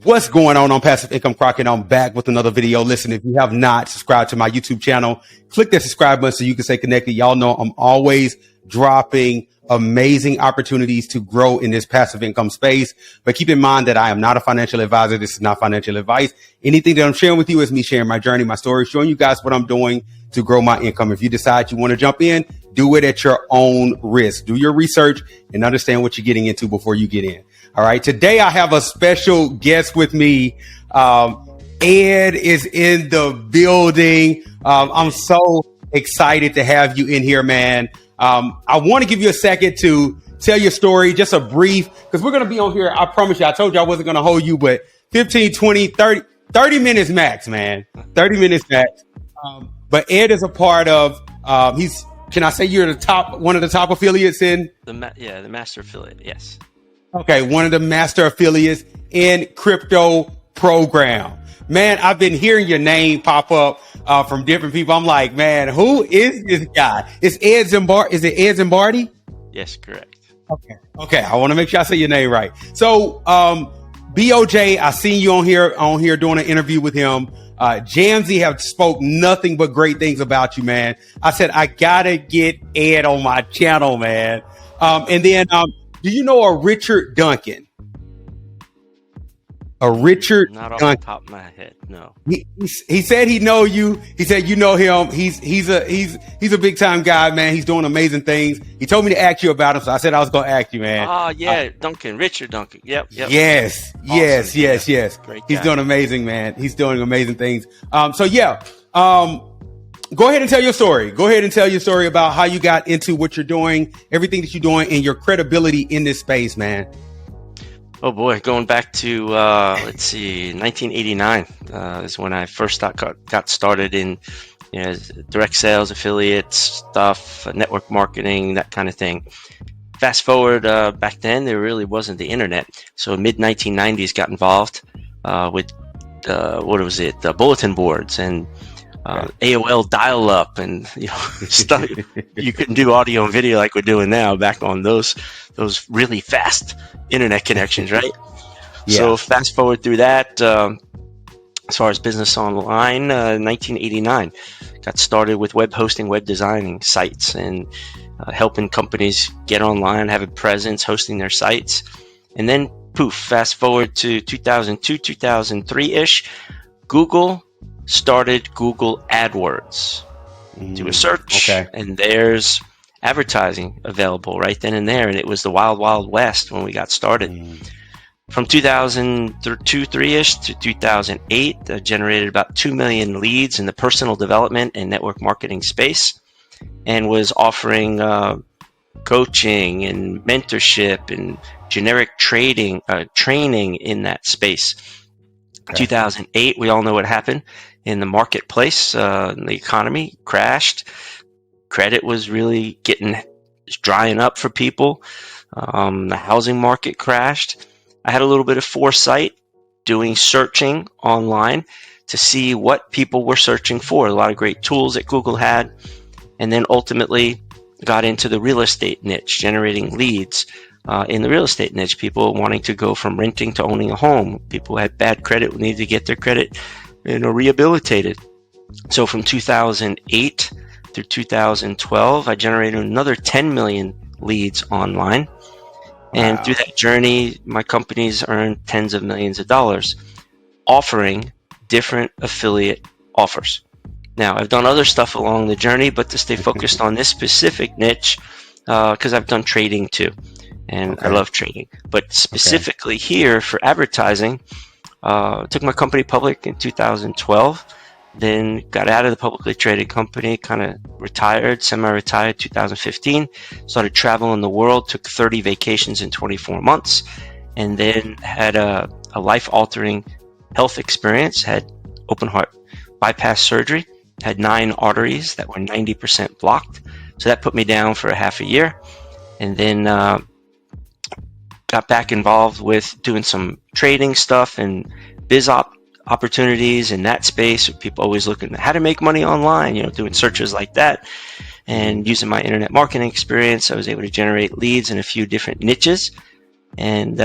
What's going on Passive Income Croc, and I'm back with another video. Listen, if you have not subscribed to my YouTube channel, click that subscribe button so you can stay connected. Y'all know I'm always dropping amazing opportunities to grow in this passive income space. But keep in mind that I am not a financial advisor. This is not financial advice. Anything that I'm sharing with you is me sharing my journey, my story, showing you guys what I'm doing to grow my income. If you decide you want to jump in, do it at your own risk. Do your research and understand what you're getting into before you get in. All right. Today I have a special guest with me. Ed is in the building. I'm so excited to have you in here, man. I want to give you a second to tell your story, just a brief, because we're going to be on here. I promise you, I told you I wasn't going to hold you, but 15, 20, 30 minutes max, man. 30 minutes max. But Ed is a part of, can I say you're one of the top affiliates in? The master affiliate, yes. Okay, one of the master affiliates in crypto program. Man, I've been hearing your name pop up from different people. I'm like, man, who is this guy? Is it Ed Zimbardi? Yes, correct. Okay. I want to make sure I say your name right. So, BOJ, I seen you on here doing an interview with him. Jamsey have spoke nothing but great things about you, man. I said, I gotta get Ed on my channel, man. And then, do you know a Richard Duncan? Not off the top of my head, no. He said he know you. He said you know him. He's a big time guy, man. He's doing amazing things. He told me to ask you about him, so I said I was gonna ask you, man. Oh yeah, Richard Duncan. Yep. Yes. Awesome. Yes. Great guy. He's doing amazing, man. He's doing amazing things. Go ahead and tell your story. Go ahead and tell your story about how you got into what you're doing, everything that you're doing, and your credibility in this space, man. Oh boy, going back to 1989 is when I first got started in direct sales, affiliates stuff, network marketing, that kind of thing. Fast forward, back then there really wasn't the internet, so mid 1990s got involved with the bulletin boards and AOL dial-up and stuff. You couldn't do audio and video like we're doing now back on those really fast internet connections, right? Yeah. So fast forward through that, as far as business online, 1989, got started with web hosting, web designing sites, and helping companies get online, have a presence, hosting their sites. And then poof, fast forward to 2002, 2003-ish, Google started Google AdWords. Do a search, and there's advertising available right then and there, and it was the wild, wild west when we got started. From 2002, 3-ish to 2008, generated about 2 million leads in the personal development and network marketing space, and was offering coaching and mentorship and generic training in that space. 2008, we all know what happened in the marketplace. The economy crashed. Credit was really drying up for people. The housing market crashed. I had a little bit of foresight doing searching online to see what people were searching for. A lot of great tools that Google had. And then ultimately got into the real estate niche, generating leads. In the real estate niche, people wanting to go from renting to owning a home. People who had bad credit needed to get their credit rehabilitated. So from 2008 through 2012, I generated another 10 million leads online. And through that journey, my companies earned tens of millions of dollars offering different affiliate offers. Now, I've done other stuff along the journey, but to stay focused on this specific niche, because I've done trading too. And I love trading, but specifically here for advertising, took my company public in 2012, then got out of the publicly traded company, kind of retired, semi-retired 2015, started traveling the world, took 30 vacations in 24 months, and then had a life-altering health experience, had open heart bypass surgery, had 9 arteries that were 90% blocked. So that put me down for a half a year, and then got back involved with doing some trading stuff and biz opportunities in that space. People always looking at how to make money online, doing searches like that. And using my internet marketing experience, I was able to generate leads in a few different niches. And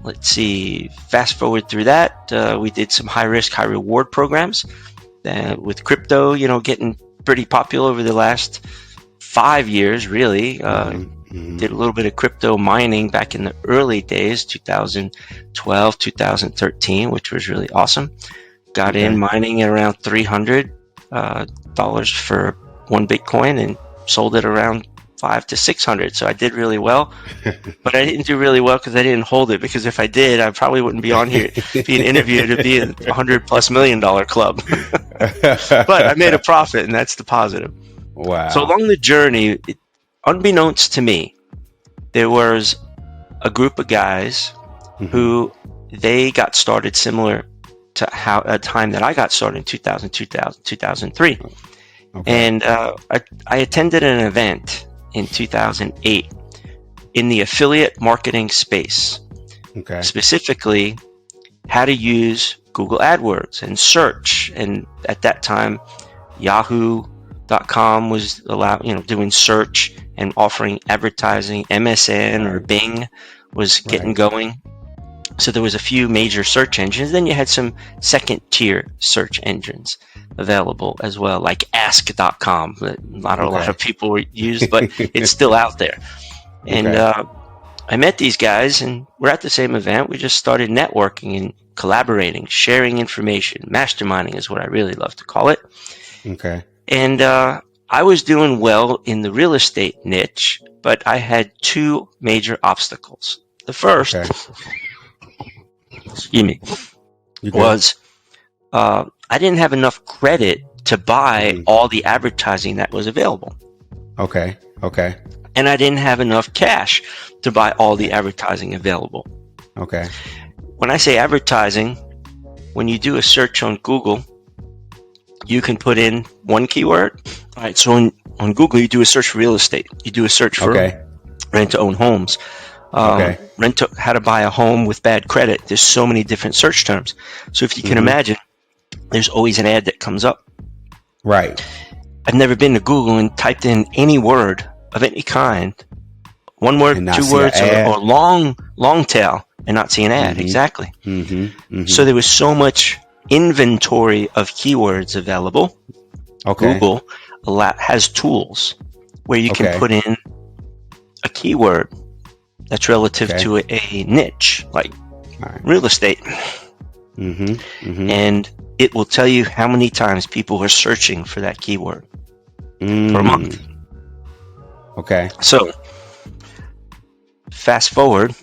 let's see, fast forward through that, we did some high risk, high reward programs with crypto, getting pretty popular over the last 5 years, really. Did a little bit of crypto mining back in the early days, 2012, 2013, which was really awesome. Got in mining at around $300 for one Bitcoin and sold it around $500 to $600. So I did really well, but I didn't do really well because I didn't hold it. Because if I did, I probably wouldn't be on here being interviewed to be a $100+ million club. But I made a profit, and that's the positive. Wow. So along the journey, unbeknownst to me, there was a group of guys who they got started similar to how a time that I got started in 2003. And I attended an event in 2008 in the affiliate marketing space, specifically how to use Google AdWords and search. And at that time, Yahoo.com was doing search and offering advertising. MSN or Bing was getting going. So there was a few major search engines. Then you had some second tier search engines available as well, like ask.com that not a lot of people use, but it's still out there. And I met these guys, and we're at the same event. We just started networking and collaborating, sharing information. Masterminding is what I really love to call it. And I was doing well in the real estate niche, but I had two major obstacles. The first, excuse me, was I didn't have enough credit to buy all the advertising that was available. And I didn't have enough cash to buy all the advertising available. When I say advertising, when you do a search on Google, you can put in one keyword. All right, so on Google, you do a search for real estate. You do a search for rent-to-own homes. How to buy a home with bad credit. There's so many different search terms. So if you can imagine, there's always an ad that comes up. I've never been to Google and typed in any word of any kind, one word, two words, or long tail, and not see an ad. Exactly. So there was so much inventory of keywords available. Google has tools where you can put in a keyword that's relative to a niche, like real estate. And it will tell you how many times people are searching for that keyword per month. So fast forward,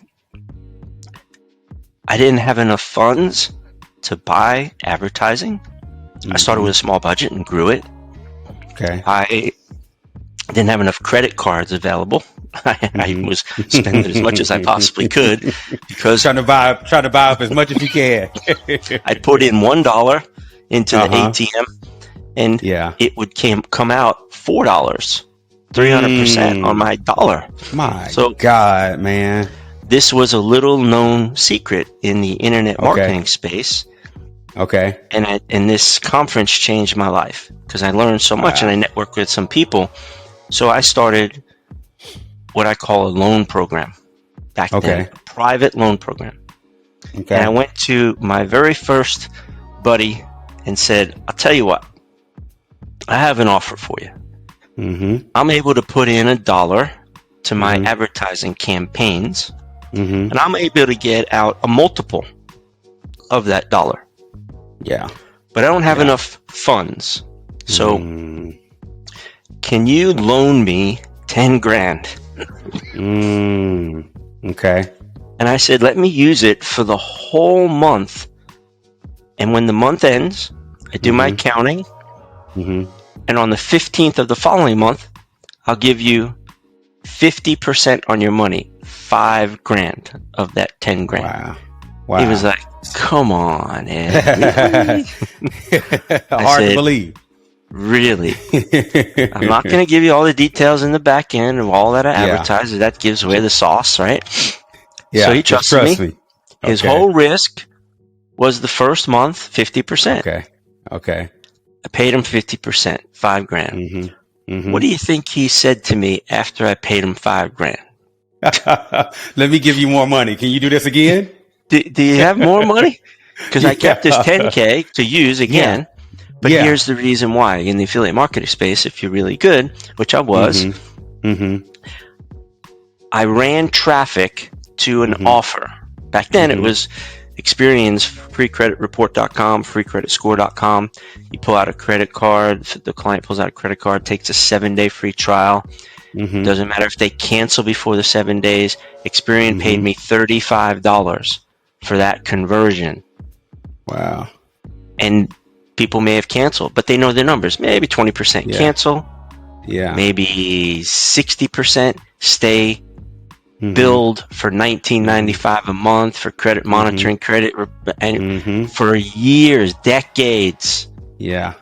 I didn't have enough funds to buy advertising. I started with a small budget and grew it. I didn't have enough credit cards available. I was spending as much as I possibly could because trying to buy up as much as you can. I put in $1 into the ATM, and it would come out $4, 300% on my dollar. God, man! This was a little known secret in the internet marketing space. And this conference changed my life because I learned so much and I networked with some people. So I started what I call a loan program back then, a private loan program. And I went to my very first buddy and said, I'll tell you what, I have an offer for you. I'm able to put in $1 to my advertising campaigns, and I'm able to get out a multiple of that dollar. But I don't have enough funds. So can you loan me 10 grand? And I said, let me use it for the whole month. And when the month ends, I do my accounting. And on the 15th of the following month, I'll give you 50% on your money, 5 grand of that 10 grand. He was like, come on, Ed. Hard to believe. Really? I'm not going to give you all the details in the back end of all that I advertise. That gives away the sauce, right? So he trusted me. His whole risk was the first month, 50%. I paid him 50%, 5 grand. What do you think he said to me after I paid him 5 grand? Let me give you more money. Can you do this again? Do you have more money? Because I kept this 10K to use again. But here's the reason why. In the affiliate marketing space, if you're really good, which I was, I ran traffic to an offer. Back then, it was Experience, freecreditreport.com, freecreditscore.com. You pull out a credit card. The client pulls out a credit card, takes a 7-day free trial. Doesn't matter if they cancel before the 7 days. Experian paid me $35 for that conversion. Wow. And people may have canceled, but they know their numbers. Maybe 20% cancel. Yeah. Maybe 60% stay. Billed for $19.95 a month for credit monitoring, and for years, decades. Yeah.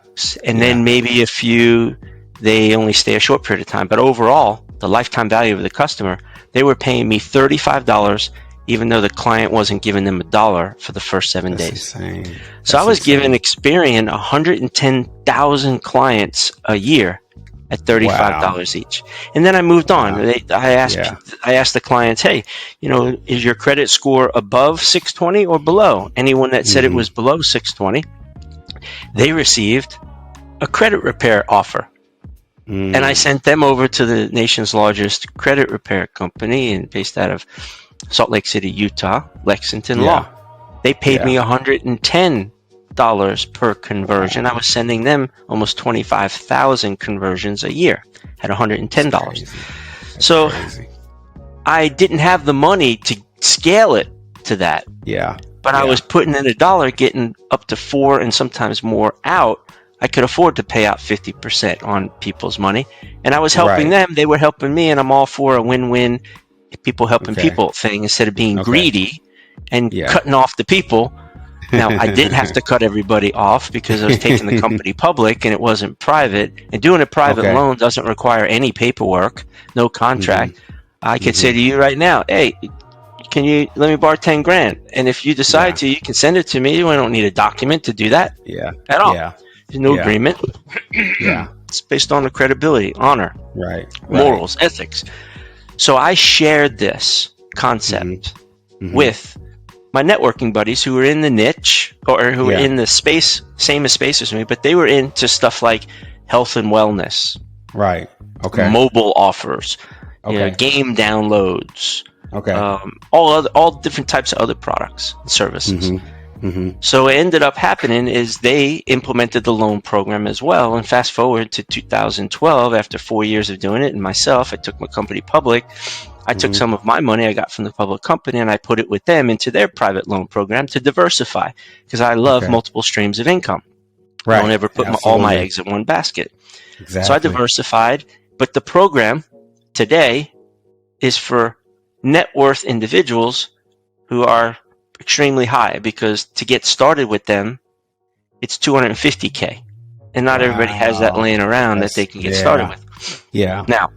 And then maybe a few, they only stay a short period of time. But overall, the lifetime value of the customer, they were paying me $35, even though the client wasn't giving them $1 for the first 7 days. Insane. So I was giving Experian 110,000 clients a year at $35 each. And then I moved on. I asked the clients, hey, is your credit score above 620 or below? Anyone that said it was below 620, they received a credit repair offer. And I sent them over to the nation's largest credit repair company and based out of Salt Lake City, Utah, Lexington Law. They paid me $110 per conversion. I was sending them almost 25,000 conversions a year at $110. So crazy. I didn't have the money to scale it to that. But I was putting in $1, getting up to 4 and sometimes more out. I could afford to pay out 50% on people's money. And I was helping them. They were helping me. And I'm all for a win-win, people helping people thing instead of being greedy and cutting off the people. Now, I didn't have to cut everybody off because I was taking the company public and it wasn't private. And doing a private loan doesn't require any paperwork, no contract. I could say to you right now, hey, can you let me borrow 10 grand? And if you decide to, you can send it to me. I don't need a document to do that at all. There's no agreement. It's based on the credibility, honor, morals, ethics. So I shared this concept with my networking buddies who were in the niche or who were in the space, same space as me, but they were into stuff like health and wellness, mobile offers, game downloads, all different types of other products and services. So what ended up happening is they implemented the loan program as well. And fast forward to 2012, after 4 years of doing it, and myself, I took my company public. I took some of my money I got from the public company and I put it with them into their private loan program to diversify because I love multiple streams of income. I don't ever put all my eggs in one basket. So I diversified, but the program today is for net worth individuals who are extremely high because to get started with them, it's $250K. And not everybody has that laying around that they can get started with. Now,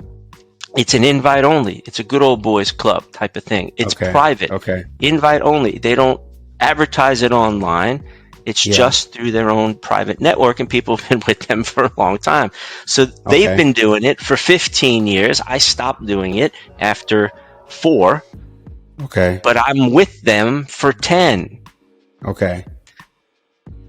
it's an invite only. It's a good old boys club type of thing. It's private. Invite only. They don't advertise it online. It's just through their own private network, and people have been with them for a long time. So they've been doing it for 15 years. I stopped doing it after 4. But I'm with them for 10.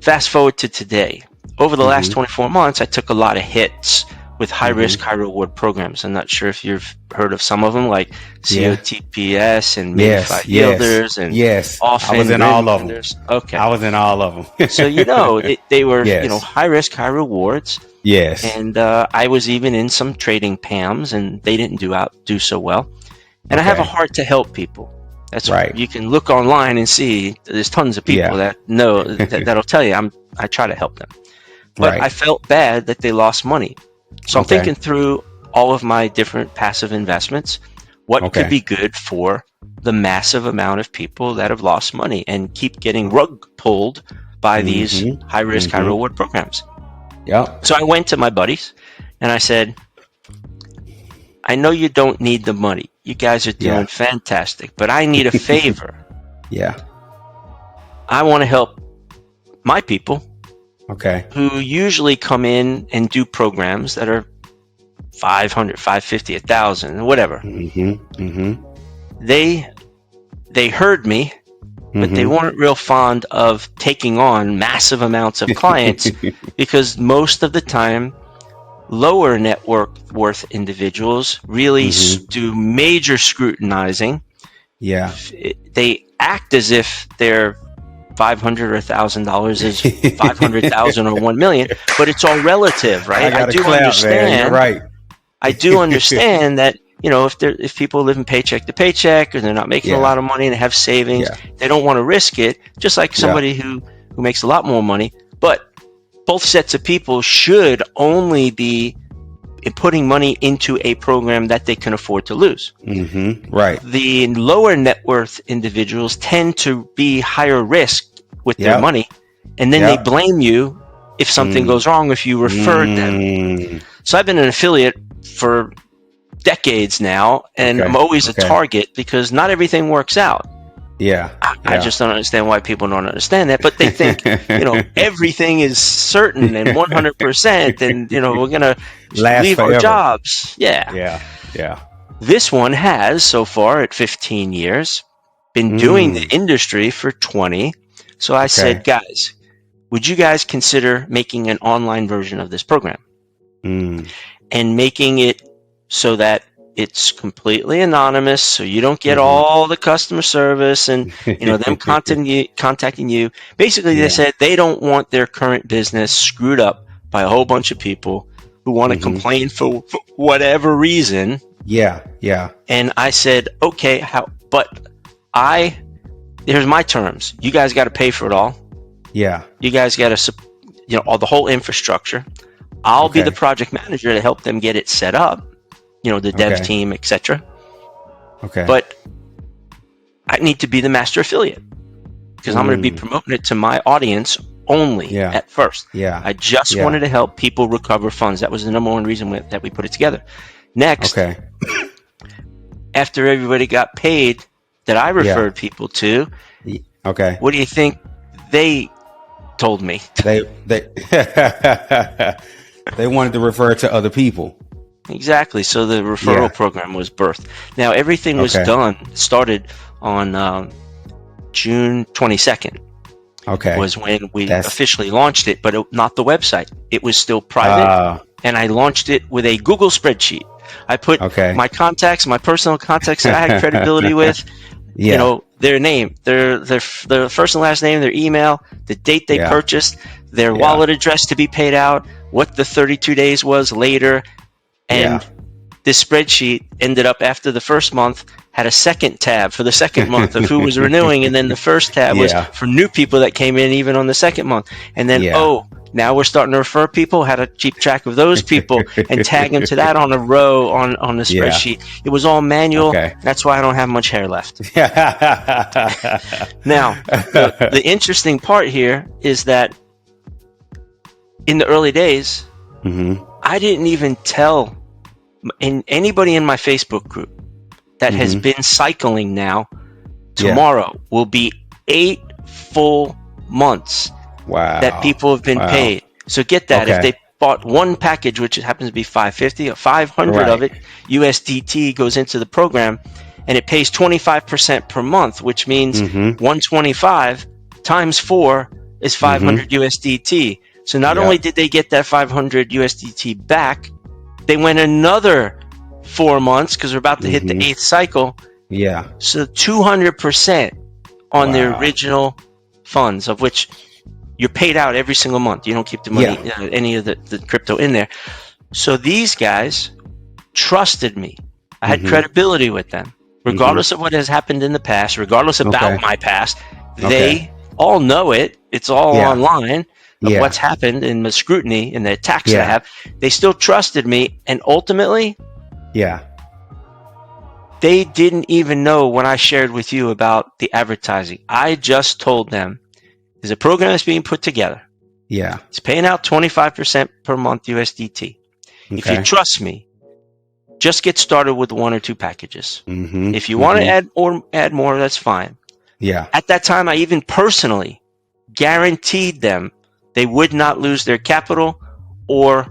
Fast forward to today. Over the last 24 months, I took a lot of hits with high-risk, high-reward programs. I'm not sure if you've heard of some of them, like COTPS and Mid-Five Yielders. And I was in all of them. I was in all of them. So, they were, high-risk, high-rewards. And I was even in some trading PAMs, and they didn't do so well. And I have a heart to help people. That's right. You can look online and see there's tons of people that know that'll tell you I try to help them. But I felt bad that they lost money. So I'm thinking through all of my different passive investments, what could be good for the massive amount of people that have lost money and keep getting rug pulled by these high risk, high reward programs. So I went to my buddies and I said, I know you don't need the money. You guys are doing fantastic, but I need a favor. I want to help my people who usually come in and do programs that are 500, 550, 1,000, whatever. they heard me, but they weren't real fond of taking on massive amounts of clients because most of the time, lower net worth individuals really do major scrutinizing. Yeah. They act as if their $500 or $1,000 is 500,000 or 1 million, but it's all relative, right? I do understand. Man. You're right. I do understand that, if people live in paycheck to paycheck or they're not making a lot of money and they have savings, they don't want to risk it, just like somebody who makes a lot more money. But both sets of people should only be putting money into a program that they can afford to lose. Right. The lower net worth individuals tend to be higher risk with their money, and then they blame you if something goes wrong if you referred them. So I've been an affiliate for decades now, and I'm always a target because not everything works out. I just don't understand why people don't understand that, but they think everything is certain and 100%, and we're gonna leave forever. our jobs. Yeah. This one has so far at 15 years been doing the industry for 20. So I said, guys, would you guys consider making an online version of this program and making it so that it's completely anonymous, so you don't get all the customer service and them contacting you. Basically, they said they don't want their current business screwed up by a whole bunch of people who want to complain for whatever reason. And I said, okay, but here's my terms. You guys got to pay for it all. You guys got to, all the whole infrastructure. I'll be the project manager to help them get it set up. The dev team, etc. But I need to be the master affiliate because I'm going to be promoting it to my audience only at first. I just wanted to help people recover funds. That was the number one reason that we put it together. Next, after everybody got paid that I referred people to, what do you think they told me? They they wanted to refer to other people. Exactly. So the referral program was birthed. Now everything was started on June 22nd. Was when we officially launched it, but not the website. It was still private, and I launched it with a Google spreadsheet. I put my contacts, my personal contacts that I had credibility with, their name, their first and last name, their email, the date they purchased, their wallet address to be paid out, what the 32 days was later. And this spreadsheet ended up, after the first month, had a second tab for the second month of who was renewing, and then the first tab was for new people that came in even on the second month. And then, now we're starting to refer people, how to keep track of those people and tag them to that on a row on the spreadsheet. It was all manual. That's why I don't have much hair left. Now, the interesting part here is that in the early days, I didn't even tell anybody in my Facebook group that has been cycling now. Tomorrow will be 8 full months that people have been paid. So get that. If they bought one package, which happens to be 550 or 500 of it, USDT goes into the program, and it pays 25% per month, which means 125 times 4 is 500 USDT. So not only did they get that 500 USDT back, they went another 4 months because we're about to hit the 8th cycle. So 200% on their original funds, of which you're paid out every single month. You don't keep the money, any of the crypto in there. So these guys trusted me. I had credibility with them, regardless of what has happened in the past, regardless about my past. They all know it. It's all online. Of what's happened in the scrutiny and the attacks that I have. They still trusted me, and ultimately, they didn't even know when I shared with you about the advertising. I just told them there's a program that's being put together. It's paying out 25% per month USDT. If you trust me, just get started with 1 or 2 packages. If you want to add more, that's fine. At that time, I even personally guaranteed them they would not lose their capital or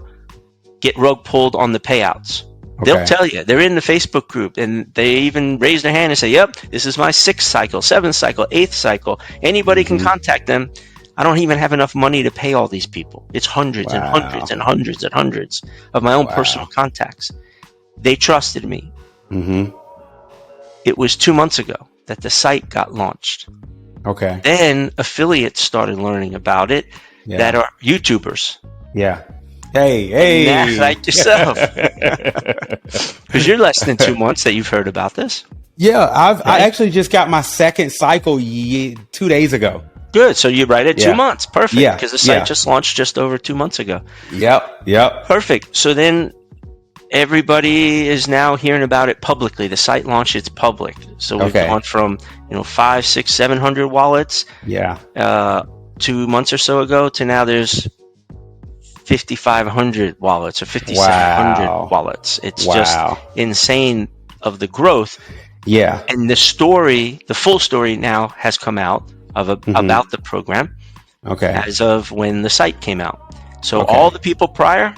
get rug pulled on the payouts. They'll tell you. They're in the Facebook group, and they even raise their hand and say, yep, this is my 6th cycle, 7th cycle, 8th cycle. Anybody can contact them. I don't even have enough money to pay all these people. It's hundreds and hundreds and hundreds and hundreds of my own personal contacts. They trusted me. It was 2 months ago that the site got launched. Then affiliates started learning about it that are YouTubers. Hey. Like yourself. Because you're less than 2 months that you've heard about this. I actually just got my 2nd cycle 2 days ago. Good. So you're right at 2 months. Perfect. Yeah. Because the site just launched just over 2 months ago. Yep. Perfect. So then everybody is now hearing about it publicly. The site launched, it's public. So we've gone from 500, 600, 700 wallets 2 months or so ago to now there's 5,500 wallets or 5,700 wallets. It's just insane of the growth. And the full story now has come out about the program as of when the site came out. So all the people prior,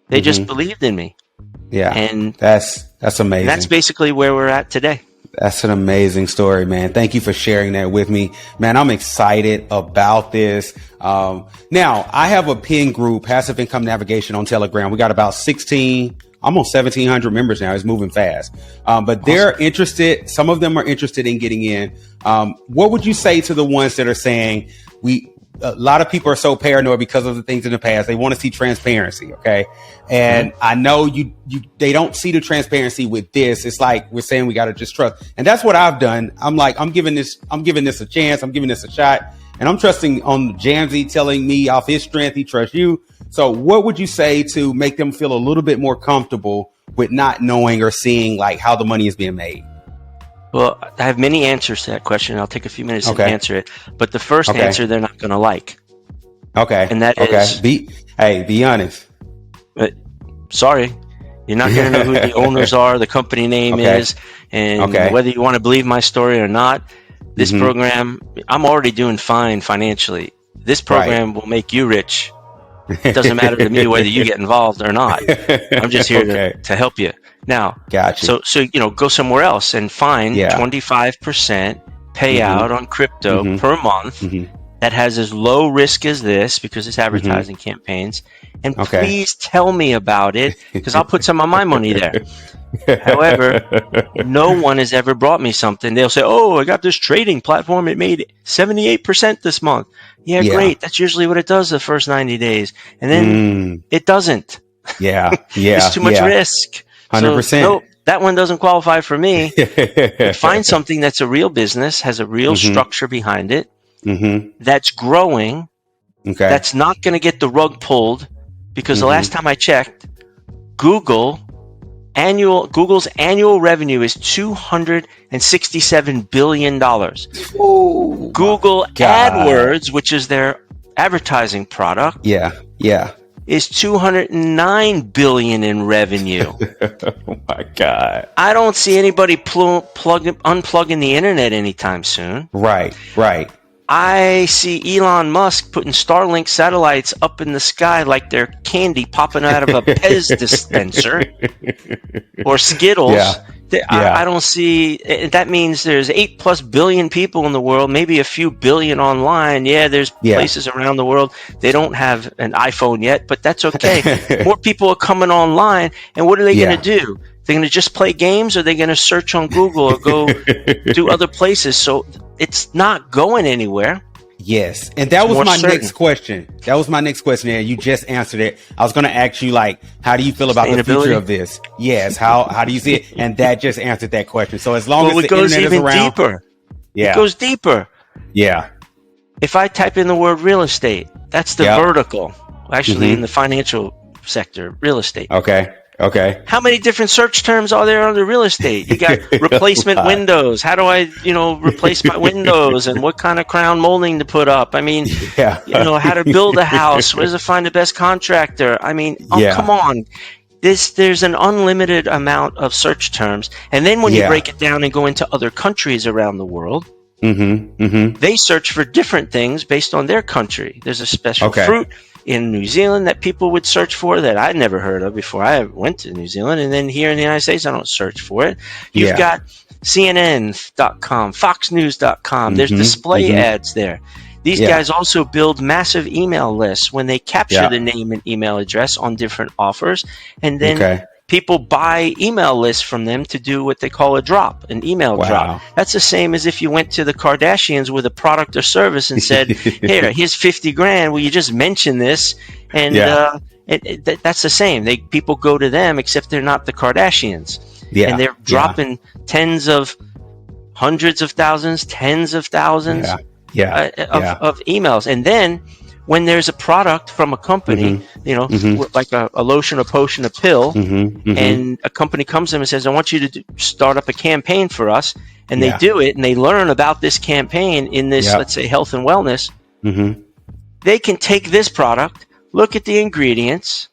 they just believed in me. And that's amazing. And that's basically where we're at today. That's an amazing story, man. Thank you for sharing that with me, man. I'm excited about this. Now I have a pin group, Passive Income Navigation, on Telegram. We got about 1,700 members now. It's moving fast. But they're interested. Some of them are interested in getting in. What would you say to the ones that are saying a lot of people are so paranoid because of the things in the past. They want to see transparency. Okay. And I know they don't see the transparency with this. It's like we're saying we got to just trust. And that's what I've done. I'm like, I'm giving this a chance. I'm giving this a shot, and I'm trusting on Jamsey telling me off his strength. He trusts you. So what would you say to make them feel a little bit more comfortable with not knowing or seeing like how the money is being made? Well, I have many answers to that question. I'll take a few minutes to answer it. But the first answer they're not going to like. And that is... Be honest. Sorry. You're not going to know who the owners are, the company name is, and whether you want to believe my story or not. This program, I'm already doing fine financially. This program will make you rich. It doesn't matter to me whether you get involved or not. I'm just here to help you. Now, so go somewhere else and find 25% payout on crypto per month that has as low risk as this because it's advertising campaigns. And please tell me about it because I'll put some of my money there. However, no one has ever brought me something. They'll say, oh, I got this trading platform. It made 78% this month. Yeah, great. That's usually what it does the first 90 days. And then it doesn't. It's too much risk. 100%. So, nope, that one doesn't qualify for me. Find something that's a real business, has a real structure behind it, that's growing, that's not going to get the rug pulled because the last time I checked, Google's annual revenue is $267 billion. Ooh, Google AdWords, which is their advertising product, is $209 billion in revenue. Oh my God. I don't see anybody unplugging the internet anytime soon. Right. I see Elon Musk putting Starlink satellites up in the sky like they're candy popping out of a Pez dispenser or Skittles. I don't see. That means there's 8+ billion people in the world, maybe a few billion online. There's places around the world they don't have an iPhone yet, but that's okay. More people are coming online, and what are they going to do? They're going to just play games, or they're going to search on Google or go do other places. So it's not going anywhere. Yes. And that was my next question. And you just answered it. I was going to ask you, like, how do you feel about the future of this? Yes. How do you see it? And that just answered that question. So as long as the internet is around. It goes deeper. Yeah. If I type in the word real estate, that's the vertical. Actually, in the financial sector, real estate. Okay. How many different search terms are there under real estate? You got replacement windows. How do I, replace my windows, and what kind of crown molding to put up? I mean, how to build a house. Where to find the best contractor? I mean, come on. There's an unlimited amount of search terms. And then when you break it down and go into other countries around the world, They search for different things based on their country. There's a special fruit in New Zealand that people would search for that I'd never heard of before I went to New Zealand. And then here in the United States, I don't search for it. You've got CNN.com, FoxNews.com. There's display ads there. These guys also build massive email lists when they capture the name and email address on different offers. And then people buy email lists from them to do what they call a drop, an email drop. That's the same as if you went to the Kardashians with a product or service and said, here's 50 grand. Will you just mention this? And that's the same. People go to them, except they're not the Kardashians. And they're dropping hundreds of thousands, tens of thousands of emails. And then when there's a product from a company, like a lotion, a potion, a pill, and a company comes to them and says, I want you to start up a campaign for us. And they do it, and they learn about this campaign in this, let's say, health and wellness. They can take this product, look at the ingredients,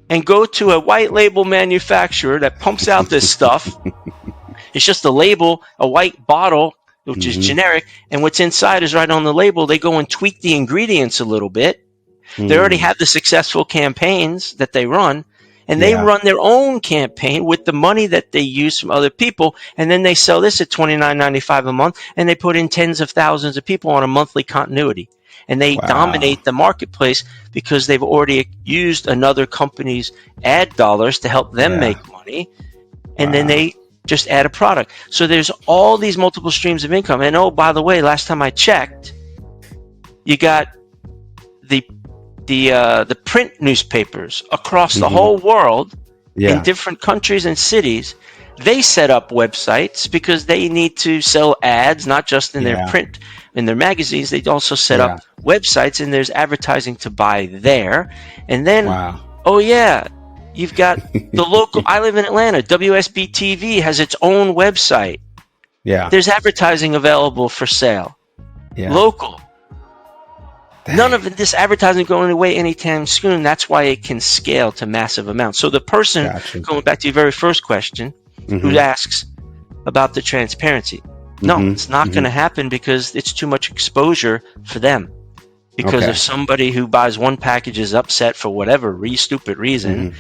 and go to a white label manufacturer that pumps out this stuff. It's just a label, a white bottle, which is generic, and what's inside is right on the label. They go and tweak the ingredients a little bit. They already have the successful campaigns that they run, and they run their own campaign with the money that they use from other people, and then they sell this at $29.95 a month, and they put in tens of thousands of people on a monthly continuity. And they dominate the marketplace because they've already used another company's ad dollars to help them make money. And then they just add a product. So there's all these multiple streams of income. And oh, by the way, last time I checked, you got the print newspapers across the whole world in different countries and cities. They set up websites because they need to sell ads, not just in their print, in their magazines. They also set up websites, and there's advertising to buy there. And then, you've got the local, I live in Atlanta, WSB TV has its own website. There's advertising available for sale. Local. None of this advertising going away anytime soon. That's why it can scale to massive amounts. So the person, going back to your very first question, who asks about the transparency. No, it's not going to happen because it's too much exposure for them. Because if somebody who buys one package is upset for whatever stupid reason,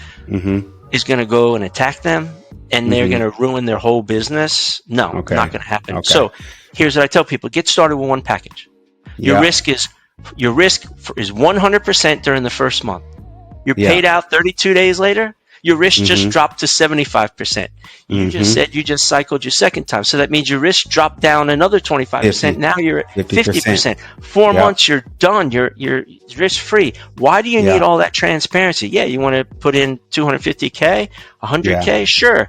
is going to go and attack them, and they're going to ruin their whole business. No, not going to happen. So here's what I tell people: get started with one package. Your risk is 100% during the first month. You're paid out 32 days later. Your risk just dropped to 75%. You just said you just cycled your second time. So that means your risk dropped down another 25%. Now you're at 50%. 4 months, you're done. You're risk free. Why do you need all that transparency? Yeah, you want to put in 250K, 100K? Sure.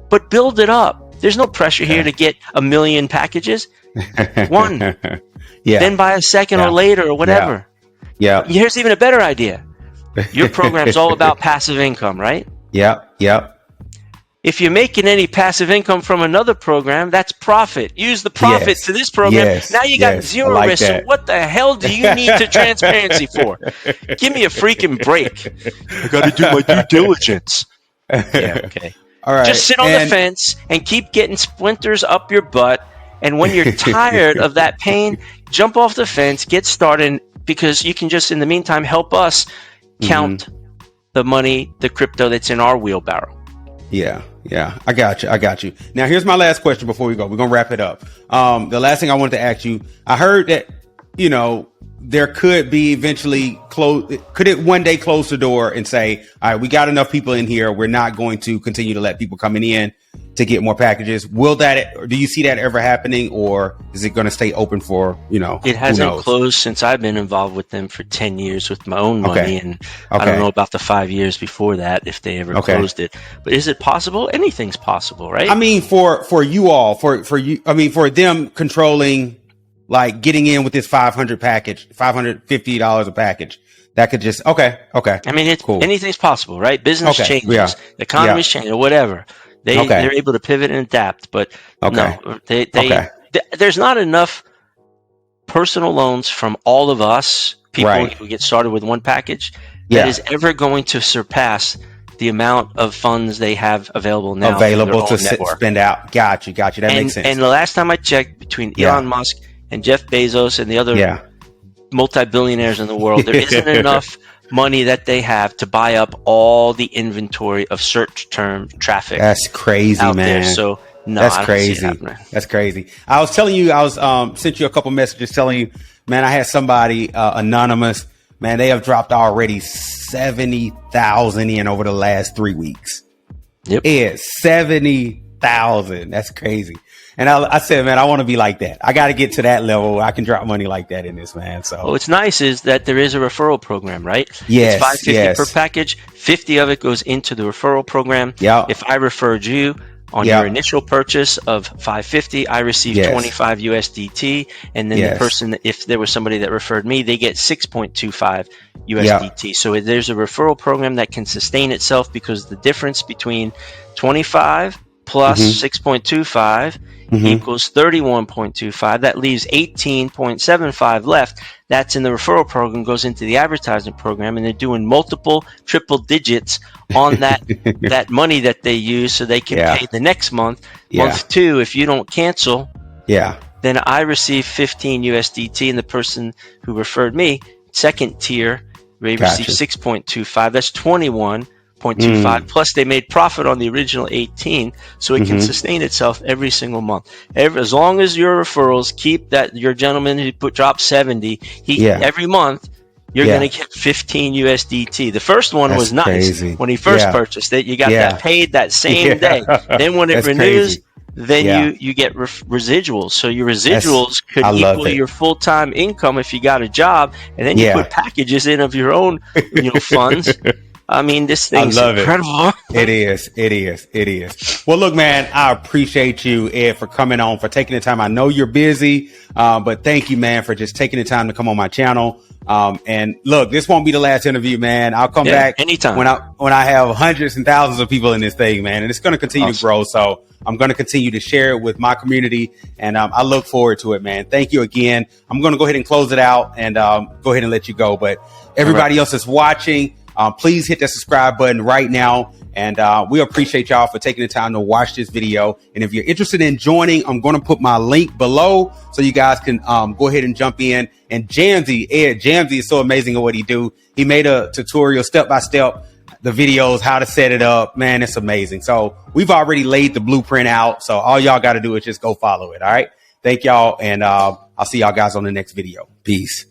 But build it up. There's no pressure here to get 1 million packages. One. Then buy a second or later or whatever. Here's even a better idea. Your program's all about passive income, right? If you're making any passive income from another program, that's profit. Use the profit to this program. Now you got zero risk. So what the hell do you need to transparency for? Give me a freaking break. I got to do my due diligence. All right. Just sit on the fence and keep getting splinters up your butt. And when you're tired of that pain, jump off the fence, get started, because you can just, in the meantime, help us count the money, the crypto that's in our wheelbarrow. I got you. Now, here's my last question before we go. We're going to wrap it up. The last thing I wanted to ask you, I heard that, there could be eventually could it one day close the door and say, all right, we got enough people in here. We're not going to continue to let people coming in to get more packages. Do you see that ever happening, or is it going to stay open for, It hasn't closed since I've been involved with them for 10 years with my own money. And I don't know about the 5 years before that, if they ever closed it. But is it possible? Anything's possible, right? I mean, for you all, for you, I mean, for them controlling, like getting in with this $550 a package, that could just, okay. I mean, anything's possible, right? Business changes, the economy's changing, or whatever. They're able to pivot and adapt, but no, there's not enough personal loans from all of us, people who get started with one package, that is ever going to surpass the amount of funds they have available now. Available to spend out. Got you. That makes sense. And the last time I checked, between Elon Musk and Jeff Bezos and the other multi-billionaires in the world, there isn't enough money that they have to buy up all the inventory of search term traffic. That's crazy, out man. There. So no, that's crazy. That's crazy. I was telling you, I was sent you a couple messages telling you, man, I had somebody anonymous. Man, they have dropped already 70,000 in over the last 3 weeks. Yep. Yeah, 70,000. That's crazy. And I said, man, I want to be like that. I got to get to that level where I can drop money like that in this, man. So what's nice is that there is a referral program, right? Yes. It's $550 per package. 50 of it goes into the referral program. Yeah. If I referred you on your initial purchase of $550, I receive 25 USDT, and then the person, if there was somebody that referred me, they get 6.25 USDT. So there's a referral program that can sustain itself, because the difference between 25 plus 6.25 equals 31.25. That leaves 18.75 left. That's in the referral program, goes into the advertisement program, and they're doing multiple triple digits on that that money that they use, so they can pay the next month. Month 2, if you don't cancel, then I receive 15 USDT, and the person who referred me, second tier, they receive 6.25. That's 21.25. Plus they made profit on the original 18, so it can sustain itself every single month. As long as your referrals keep that, your gentleman who dropped 70, every month you're going to get 15 USDT. The first one was nice. Crazy. When he first purchased it, you got that paid that same day. Then when it renews, then you get residuals. So your residuals could equal your full-time income if you got a job, and then you put packages in of your own funds. I mean, this thing's incredible. It is. Well, look, man, I appreciate you, Ed, for coming on, for taking the time. I know you're busy, but thank you, man, for just taking the time to come on my channel. And look, this won't be the last interview, man. I'll come back anytime when I have hundreds and thousands of people in this thing, man, and it's going to continue to grow. So I'm going to continue to share it with my community, and I look forward to it, man. Thank you again. I'm going to go ahead and close it out and go ahead and let you go. But everybody else that's watching, please hit that subscribe button right now. And we appreciate y'all for taking the time to watch this video. And if you're interested in joining, I'm going to put my link below so you guys can go ahead and jump in. And Ed Jamsey is so amazing at what he do. He made a tutorial step-by-step, the videos, how to set it up. Man, it's amazing. So we've already laid the blueprint out. So all y'all got to do is just go follow it. All right. Thank y'all. And I'll see y'all guys on the next video. Peace.